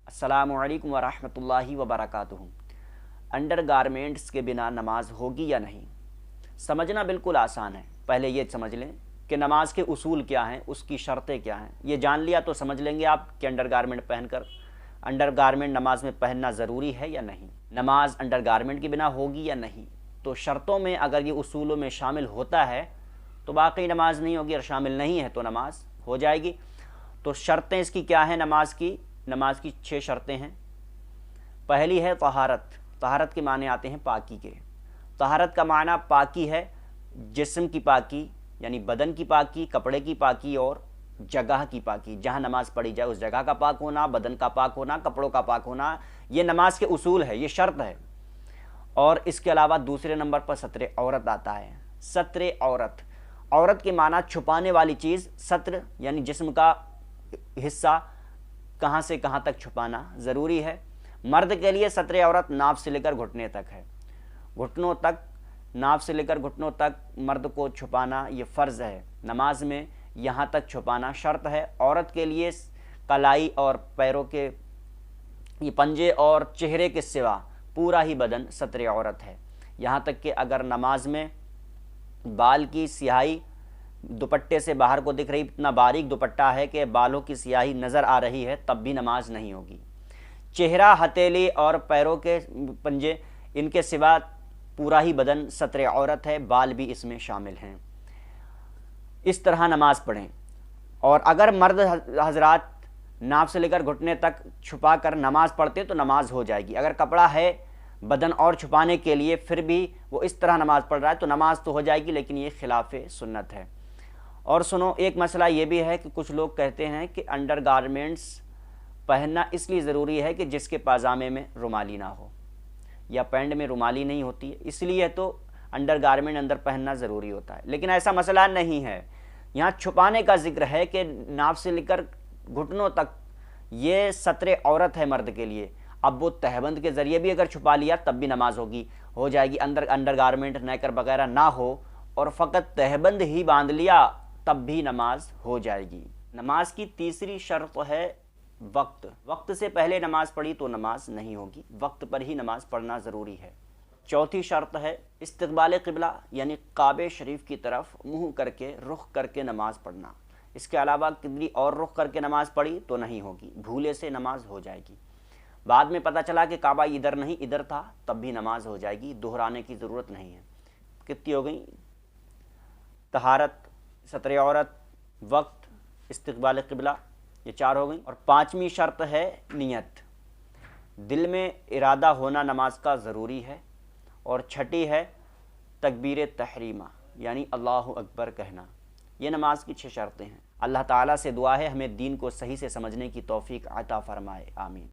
السلام علیکم ورحمۃ اللہ وبرکاتہ۔ انڈر گارمنٹس کے بنا نماز ہوگی یا نہیں؟ سمجھنا بالکل آسان ہے۔ پہلے یہ سمجھ لیں کہ نماز کے اصول کیا ہیں، اس کی شرطیں کیا ہیں۔ یہ جان لیا تو سمجھ لیں گے آپ کہ انڈر گارمنٹ نماز میں پہننا ضروری ہے یا نہیں، نماز انڈر گارمنٹ کے بنا ہوگی یا نہیں۔ تو شرطوں میں اگر یہ اصولوں میں شامل ہوتا ہے تو باقی نماز نہیں ہوگی، اور شامل نہیں ہے تو نماز ہو جائے گی۔ تو شرطیں اس کی کیا ہیں؟ نماز کی 6 شرطیں ہیں۔ پہلی ہے طہارت۔ طہارت کے معنی آتے ہیں پاکی کے۔ طہارت کا معنی پاکی ہے، جسم کی پاکی یعنی بدن کی پاکی، کپڑے کی پاکی اور جگہ کی پاکی۔ جہاں نماز پڑھی جائے اس جگہ کا پاک ہونا، بدن کا پاک ہونا، کپڑوں کا پاک ہونا، یہ نماز کے اصول ہے، یہ شرط ہے۔ اور اس کے علاوہ دوسرے نمبر پر ستر عورت آتا ہے۔ ستر عورت، عورت کے معنی چھپانے والی چیز، ستر یعنی جسم کا حصہ کہاں سے کہاں تک چھپانا ضروری ہے۔ مرد کے لیے ستر عورت ناف سے لے کر گھٹنے تک ہے، گھٹنوں تک، ناف سے لے کر گھٹنوں تک مرد کو چھپانا یہ فرض ہے۔ نماز میں یہاں تک چھپانا شرط ہے۔ عورت کے لیے کلائی اور پیروں کے یہ پنجے اور چہرے کے سوا پورا ہی بدن ستر عورت ہے۔ یہاں تک کہ اگر نماز میں بال کی سیاہی دوپٹے سے باہر کو دکھ رہی، اتنا باریک دوپٹہ ہے کہ بالوں کی سیاہی نظر آ رہی ہے، تب بھی نماز نہیں ہوگی۔ چہرہ، ہتھیلی اور پیروں کے پنجے، ان کے سوا پورا ہی بدن ستر عورت ہے، بال بھی اس میں شامل ہیں۔ اس طرح نماز پڑھیں۔ اور اگر مرد حضرات ناف سے لے کر گھٹنے تک چھپا کر نماز پڑھتے تو نماز ہو جائے گی۔ اگر کپڑا ہے بدن اور چھپانے کے لیے پھر بھی وہ اس طرح نماز پڑھ رہا ہے تو نماز تو ہو جائے گی، لیکن یہ خلاف سنت ہے۔ اور سنو، ایک مسئلہ یہ بھی ہے کہ کچھ لوگ کہتے ہیں کہ انڈر گارمنٹس پہننا اس لیے ضروری ہے کہ جس کے پاجامے میں رومالی نہ ہو یا پینٹ میں رومالی نہیں ہوتی ہے، اس لیے تو انڈر گارمنٹ اندر پہننا ضروری ہوتا ہے۔ لیکن ایسا مسئلہ نہیں ہے۔ یہاں چھپانے کا ذکر ہے کہ ناف سے لے کر گھٹنوں تک یہ ستر عورت ہے مرد کے لیے۔ اب وہ تہبند کے ذریعے بھی اگر چھپا لیا تب بھی نماز ہو جائے گی۔ انڈر گارمنٹ نیکر وغیرہ نہ ہو اور فقط تہبند ہی باندھ لیا تب بھی نماز ہو جائے گی۔ نماز کی تیسری شرط ہے وقت۔ وقت سے پہلے نماز پڑھی تو نماز نہیں ہوگی، وقت پر ہی نماز پڑھنا ضروری ہے۔ چوتھی شرط ہے استقبال قبلہ، یعنی کعبہ شریف کی طرف منہ کر کے، رخ کر کے نماز پڑھنا۔ اس کے علاوہ کدھر اور رخ کر کے نماز پڑھی تو نہیں ہوگی، بھولے سے نماز ہو جائے گی۔ بعد میں پتہ چلا کہ کعبہ ادھر نہیں ادھر تھا تب بھی نماز ہو جائے گی، دہرانے کی ضرورت نہیں ہے۔ کتنی ہو گئی؟ طہارت، ستر عورت، وقت، استقبال قبلہ، یہ 4 ہو گئی۔ اور 5ویں شرط ہے نیت۔ دل میں ارادہ ہونا نماز کا ضروری ہے۔ اور 6ٹھی ہے تکبیر تحریمہ، یعنی اللہ اکبر کہنا۔ یہ نماز کی 6 شرطیں ہیں۔ اللہ تعالیٰ سے دعا ہے ہمیں دین کو صحیح سے سمجھنے کی توفیق عطا فرمائے، آمین۔